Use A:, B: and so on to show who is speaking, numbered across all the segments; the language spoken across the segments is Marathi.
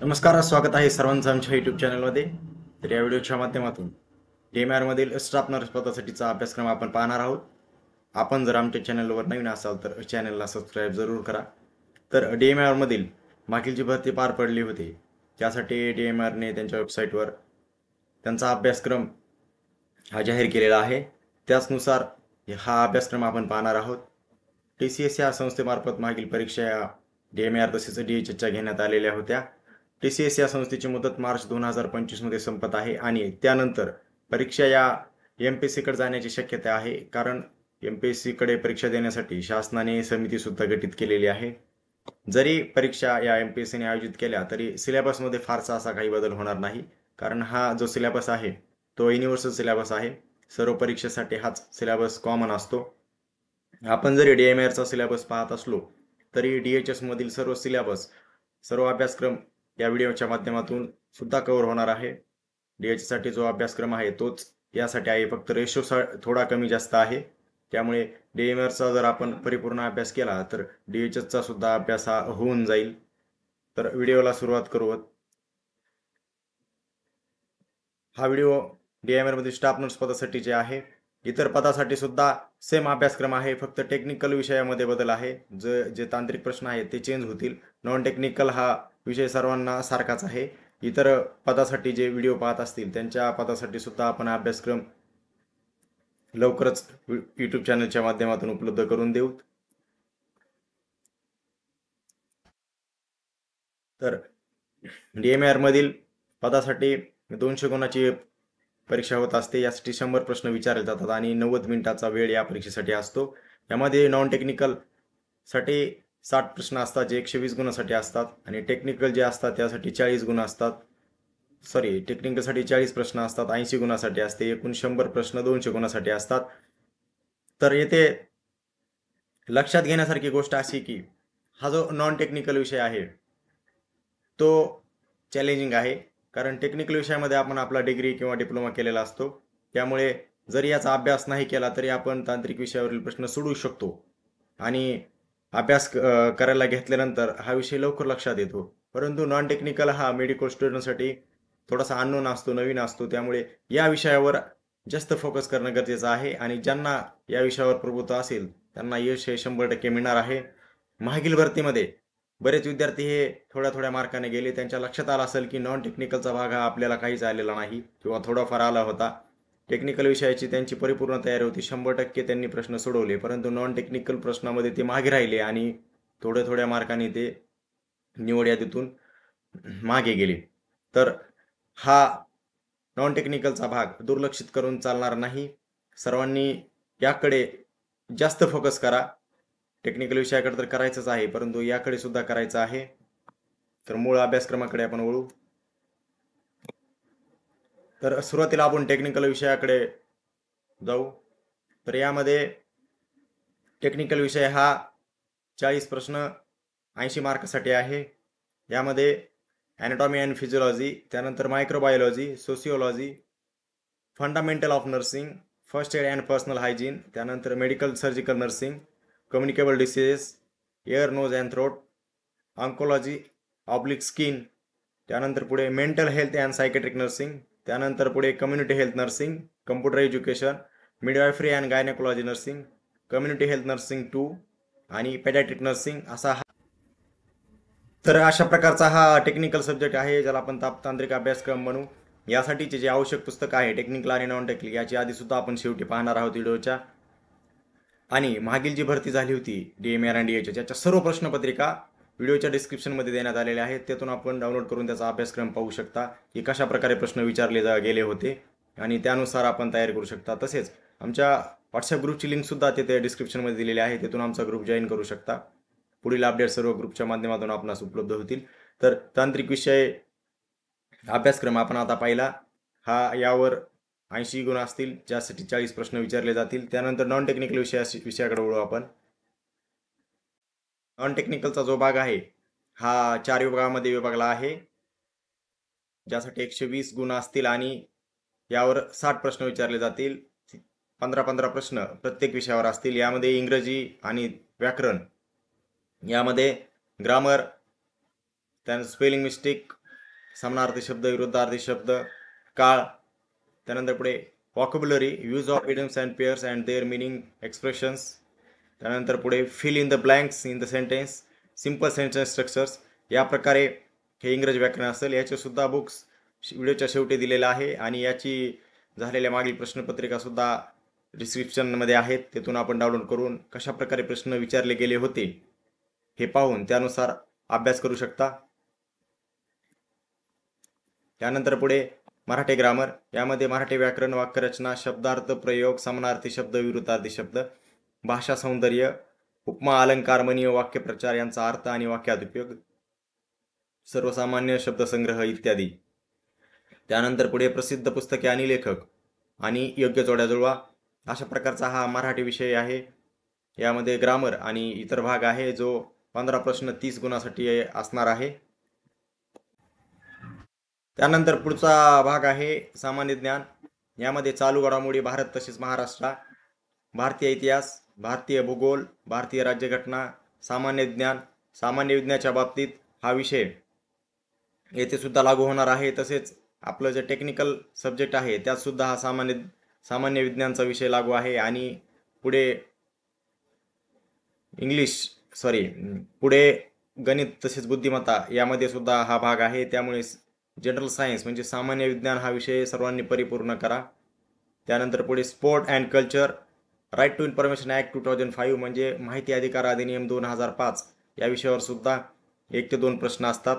A: नमस्कार, स्वागत आहे सर्वांचं आमच्या यूट्यूब चॅनलमध्ये. तर या व्हिडिओच्या माध्यमातून DMR मधील स्टाफ नर्स पदासाठीचा अभ्यासक्रम आपण पाहणार आहोत. आपण जर आमच्या चॅनलवर नवीन असाल तर चॅनलला सबस्क्राईब जरूर करा. तर DMR मधील मागील जी भरती पार पडली होती त्यासाठी DMR ने त्यांच्या वेबसाईटवर त्यांचा अभ्यासक्रम हा जाहीर केलेला आहे. त्याचनुसार हा अभ्यासक्रम आपण पाहणार आहोत. TCS या संस्थेमार्फत मागील परीक्षा या DMR तसेच DHSच्या घेण्यात आलेल्या होत्या. TCS या संस्थेची मुदत मार्च 2025 मध्ये संपत आहे आणि त्यानंतर परीक्षा या MPSC कडे जाण्याची शक्यता आहे, कारण MPSC कडे परीक्षा देण्यासाठी शासनाने समिती सुद्धा गठीत केलेली आहे. जरी परीक्षा या MPSC ने आयोजित केल्या तरी सिलेबसमध्ये फारसा असा काही बदल होणार नाही, कारण हा जो सिलेबस आहे तो युनिव्हर्सल सिलेबस आहे. सर्व परीक्षेसाठी हाच सिलेबस कॉमन असतो. आपण जरी DMRचा सिलेबस पाहत असलो तरी DHS मधील सर्व सिलेबस, सर्व अभ्यासक्रम या व्हिडिओच्या माध्यमातून सुद्धा कव्हर होणार आहे. DHS साठी जो अभ्यासक्रम आहे तोच यासाठी आहे, फक्त रेशो थोडा कमी जास्त आहे. त्यामुळे DMRचा जर आपण परिपूर्ण अभ्यास केला तर DHSचा सुद्धा अभ्यास हा होऊन जाईल. तर व्हिडिओला सुरुवात करू. हा व्हिडिओ DMR मध्ये स्टाफ नर्स पदासाठीचे आहे. इतर पदासाठी सुद्धा सेम अभ्यासक्रम आहे, फक्त टेक्निकल विषयामध्ये बदल आहे. जे तांत्रिक प्रश्न आहेत ते चेंज होतील. नॉन टेक्निकल हा विषय सर्वांना सारखाच आहे. इतर पदासाठी जे व्हिडिओ पाहत असतील त्यांच्या पदासाठी सुद्धा आपण अभ्यासक्रम लवकरच YouTube चॅनलच्या माध्यमातून उपलब्ध करून देऊ. तर DMR मधील पदासाठी 200 गुणाची परीक्षा होत असते. यासाठी 100 प्रश्न विचारले जातात आणि 90 मिनिटाचा वेळ या परीक्षेसाठी असतो. यामध्ये नॉन टेक्निकल साठी 60 प्रश्न असतात, जे 120 गुणासाठी असतात, आणि टेक्निकल जे असतात त्यासाठी 40 गुण असतात. टेक्निकलसाठी 40 प्रश्न असतात, 80 गुणासाठी असते. एकूण 100 प्रश्न 200 गुणासाठी असतात. तर येथे लक्षात घेण्यासारखी गोष्ट अशी की हा जो नॉन टेक्निकल विषय आहे तो चॅलेंजिंग आहे, कारण टेक्निकल विषयामध्ये आपण आपला डिग्री किंवा डिप्लोमा केलेला असतो. त्यामुळे जरी याचा अभ्यास नाही केला तरी आपण तांत्रिक विषयावरील प्रश्न सोडवू शकतो आणि अभ्यास करायला घेतल्यानंतर हा विषय लवकर लक्षात येतो. परंतु नॉन टेक्निकल हा मेडिकल स्टुडंटसाठी थोडासा अननोन असतो, नवीन असतो. त्यामुळे या विषयावर जास्त फोकस करणं गरजेचं आहे आणि ज्यांना या विषयावर प्रभुत्व असेल त्यांना यश हे 100% मिळणार आहे. मागील भरतीमध्ये बरेच विद्यार्थी हे थोड्या थोड्या मार्काने गेले. त्यांच्या लक्षात आलं असेल की नॉन टेक्निकलचा भाग हा आपल्याला काहीच आलेला नाही किंवा थोडाफार आला होता. टेक्निकल विषयाची त्यांची परिपूर्ण तयारी होती, 100% त्यांनी प्रश्न सोडवले, परंतु नॉन टेक्निकल प्रश्नामध्ये ते मागे राहिले आणि थोड्या थोड्या मार्काने ते निवड यादीतून मागे गेले. तर हा नॉन टेक्निकलचा भाग दुर्लक्षित करून चालणार नाही. सर्वांनी याकडे जास्त फोकस करा. टेक्निकल विषयाकडे तर करायचंच आहे, परंतु याकडे सुद्धा करायचं आहे. तर मूळ अभ्यासक्रमाकडे आपण वळू. तर सुरुवातीला आपण टेक्निकल विषयाकडे जाऊ. तर यामध्ये टेक्निकल विषय हा 40 प्रश्न 80 मार्कसाठी आहे. यामध्ये ॲनाटॉमी अँड फिजिओलॉजी, त्यानंतर microbiology, sociology, fundamental of nursing, first aid and personal hygiene, त्यानंतर medical surgical nursing, communicable diseases, ear nose and throat, oncology, oblique skin, त्यानंतर पुढे mental health and psychiatric nursing, त्यानंतर पुढे community health nursing, computer education, midwifery and gynaecology nursing, community health nursing 2 आणि पेडॅट्रिक नर्सिंग असा तर अशा प्रकारचा हा टेक्निकल सब्जेक्ट आहे, ज्याला आपण तांत्रिक अभ्यासक्रम म्हणू. यासाठीचे जे आवश्यक पुस्तक आहे टेक्निकल आणि नॉन टेक्निकल याची आधी सुद्धा आपण शेवटी पाहणार आहोत व्हिडिओच्या. आणि मागील जी भरती झाली होती DMR आणि DHS याच्या सर्व प्रश्नपत्रिका व्हिडिओच्या डिस्क्रिप्शनमध्ये देण्यात आलेल्या आहेत. त्यातून आपण डाउनलोड करून त्याचा अभ्यासक्रम पाहू शकता की कशा प्रकारे प्रश्न विचारले गेले होते आणि त्यानुसार आपण तयारी करू शकता. तसेच आमच्या व्हॉट्सअप ग्रुपची लिंक सुद्धा तिथे डिस्क्रिप्शनमध्ये दिलेली आहे, तिथून आमचा ग्रुप जॉईन करू शकता. पुढील अपडेट सर्व ग्रुपच्या माध्यमातून आपणास उपलब्ध होतील. तर तांत्रिक विषय अभ्यासक्रम आपण आता पाहिला. हा यावर 80 गुण असतील, ज्यासाठी 40 प्रश्न विचारले जातील. त्यानंतर नॉन टेक्निकल विषयाकडे वळू आपण. नॉन टेक्निकलचा जो भाग आहे हा 4 विभागामध्ये विभागला आहे, ज्यासाठी 120 गुण असतील आणि यावर 60 प्रश्न विचारले जातील. 15-15 प्रश्न प्रत्येक विषयावर असतील. यामध्ये इंग्रजी आणि व्याकरण, यामध्ये ग्रामर, त्यानंतर स्पेलिंग मिस्टेक, समानार्थी शब्द, विरुद्धार्थी शब्द, काळ. त्यानंतर पुढे vocabulary, use of idioms and pairs and their meaning expressions. त्यानंतर पुढे fill in the blanks in the sentence, simple sentence structures. या प्रकारे हे इंग्रजी व्याकरण असेल. याचे सुद्धा बुक्स व्हिडिओच्या शेवटी दिलेलं आहे आणि याची झालेल्या मागील प्रश्नपत्रिका सुद्धा डिस्क्रिप्शनमध्ये आहेत. तेथून आपण डाउनलोड करून कशा प्रकारे प्रश्न विचारले गेले होते हे पाहून त्यानुसार अभ्यास करू शकता. त्यानंतर पुढे मराठी ग्रामर. यामध्ये मराठी व्याकरण, वाक्यरचना, शब्दार्थ, प्रयोग, समानार्थी शब्द, विरुद्धार्थी शब्द, भाषा सौंदर्य, उपमा, अलंकार, म्हणी व वाक्यप्रचार यांचा अर्थ आणि वाक्यात उपयोग, सर्वसामान्य शब्दसंग्रह इत्यादी. त्यानंतर पुढे प्रसिद्ध पुस्तके आणि लेखक आणि योग्य जोड्या जुळवा. अशा प्रकारचा हा मराठी विषय आहे. यामध्ये ग्रामर आणि इतर भाग आहे जो 15 प्रश्न 30 गुणासाठी असणार आहे. त्यानंतर पुढचा भाग आहे सामान्य ज्ञान. यामध्ये चालू घडामोडी, भारत तसेच महाराष्ट्र, भारतीय इतिहास, भारतीय भूगोल, भारतीय राज्यघटना, सामान्य ज्ञान, सामान्य विज्ञानाच्या बाबतीत हा विषय येथे सुद्धा लागू होणार आहे. तसेच आपलं जे टेक्निकल सब्जेक्ट आहे त्यात सुद्धा हा सामान्य विज्ञानचा विषय लागू आहे. आणि पुढे गणित तसेच बुद्धिमत्ता यामध्ये सुद्धा हा भाग आहे. त्यामुळे जनरल सायन्स म्हणजे सामान्य विज्ञान हा विषय सर्वांनी परिपूर्ण करा. त्यानंतर पुढे sport and culture, right to information act 2005 म्हणजे माहिती अधिकार अधिनियम 2005 या विषयावर सुद्धा 1 ते 2 प्रश्न असतात.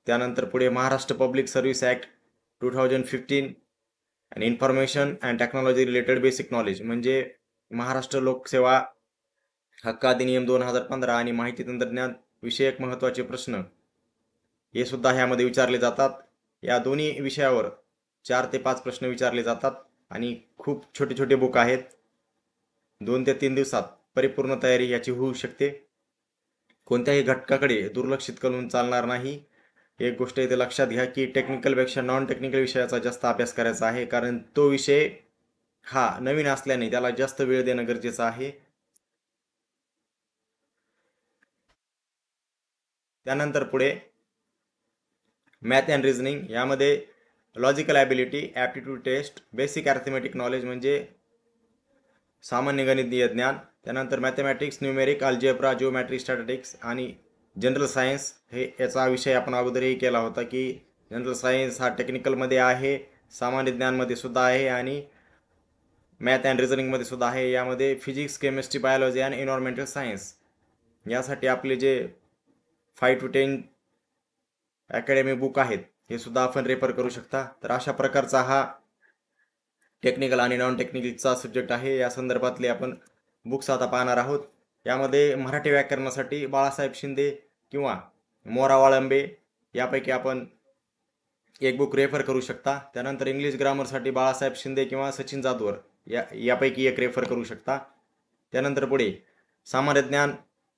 A: त्यानंतर पुढे महाराष्ट्र पब्लिक सर्व्हिस ॲक्ट 2015 आणि information and technology related basic knowledge म्हणजे महाराष्ट्र लोकसेवा हक्क अधिनियम 2015 आणि माहिती तंत्रज्ञान विषयक महत्त्वाचे प्रश्न हे सुद्धा ह्यामध्ये विचारले जातात. या दोन्ही विषयावर 4 ते 5 प्रश्न विचारले जातात आणि खूप छोटे छोटे बुक आहेत. 2 ते 3 दिवसात परिपूर्ण तयारी याची होऊ शकते. कोणत्याही घटकाकडे दुर्लक्षित करून चालणार नाही. एक गोष्ट इथे लक्षात घ्या की टेक्निकलपेक्षा नॉन टेक्निकल विषयाचा जास्त अभ्यास करायचा आहे, कारण तो विषय हा नवीन असल्याने त्याला जास्त वेळ देणं गरजेचं आहे. त्यानंतर पुढे मॅथ अँड रिझनिंग. यामध्ये logical ability, aptitude test, basic arithmetic knowledge म्हणजे सामान्य गणितीय ज्ञान. त्यानंतर mathematics, numeric, algebra, geometry, statistics आणि जनरल सायन्स हे याचा विषय आपण अगोदरही केला होता की जनरल सायन्स हा टेक्निकलमध्ये आहे, सामान्य ज्ञानमध्ये सुद्धा आहे आणि मॅथ अँड रिझनिंगमध्ये सुद्धा आहे. यामध्ये फिजिक्स, केमिस्ट्री, बायोलॉजी आणि एन्व्हायरमेंटल सायन्स यासाठी आपले जे 5 to 10 अकॅडमी बुक आहेत हे सुद्धा आपण रेफर करू शकता. तर अशा प्रकारचा हा टेक्निकल आणि नॉन टेक्निकलचा सब्जेक्ट आहे. या संदर्भातले आपण बुक्स आता पाहणार आहोत. यामध्ये मराठी व्याकरणासाठी बाळासाहेब शिंदे किंवा मोरा वाळंबे यापैकी आपण एक बुक रेफर करू शकता. त्यानंतर इंग्लिश ग्रामरसाठी बाळासाहेब शिंदे किंवा सचिन जाधवर यापैकी एक रेफर करू शकता. त्यानंतर पुढे सामान्य ज्ञान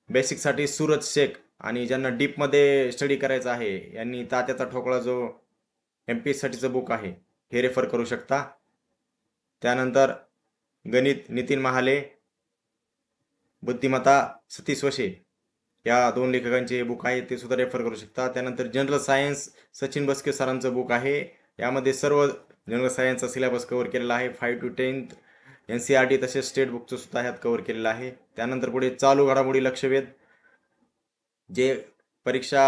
A: बेसिकसाठी सूरज शेख आणि ज्यांना डीपमध्ये स्टडी करायचा आहे यांनी तात्याचा ठोकळा जो MPSCसाठीचं बुक आहे हे रेफर करू शकता. त्यानंतर गणित नितीन महाले, बुद्धिमत्ता सतीश वशे या 2 लेखकांचे बुक आहे ते सुद्धा रेफर करू शकता. त्यानंतर जनरल सायन्स सचिन बस्के सरांचं बुक आहे. यामध्ये सर्व जनरल सायन्सचा सिलेबस कव्हर केलेला आहे. 5 to 10 NCERT तसेच स्टेट बुकचं सुद्धा ह्यात कव्हर केलेलं आहे. त्यानंतर पुढे चालू घडामोडी लक्षवेध जे परीक्षा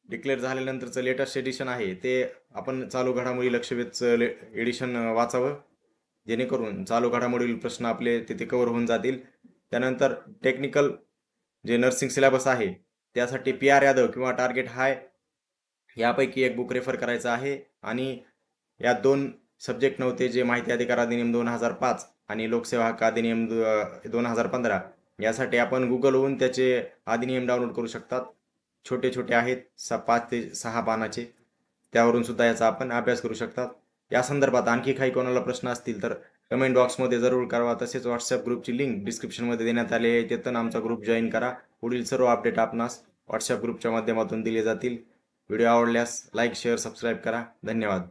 A: डिक्लेअर झाल्यानंतरचं लेटेस्ट एडिशन आहे ते आपण चालू घडामोडी लक्षवेधचं एडिशन वाचावं, जेणेकरून चालू घडामोडील प्रश्न आपले तिथे कव्हर होऊन जातील. त्यानंतर टेक्निकल जे नर्सिंग सिलेबस आहे त्यासाठी PR यादव किंवा टार्गेट हाय यापैकी एक बुक रेफर करायचं आहे. आणि या 2 सब्जेक्ट नव्हते जे माहिती अधिकार अधिनियम 2005 आणि लोकसेवा हक्क अधिनियम 2015 यासाठी आपण गुगलवरून त्याचे अधिनियम डाउनलोड करू शकतात. छोटे छोटे आहेत 5 ते 6 पानाचे, त्यावरून सुद्धा याचा आपण अभ्यास करू शकतात. या संदर्भात आणखी काही कोणाला प्रश्न असतील तर कमेंट बॉक्समध्ये जरूर कळवा. तसेच व्हॉट्सअप ग्रुपची लिंक डिस्क्रिप्शनमध्ये देण्यात आली आहे, तिथून आमचा ग्रुप जॉईन करा. पुढील सर्व अपडेट आपणास व्हॉट्सअप ग्रुपच्या माध्यमातून दिले जातील. व्हिडिओ आवडल्यास लाईक, शेअर, सबस्क्राईब करा. धन्यवाद.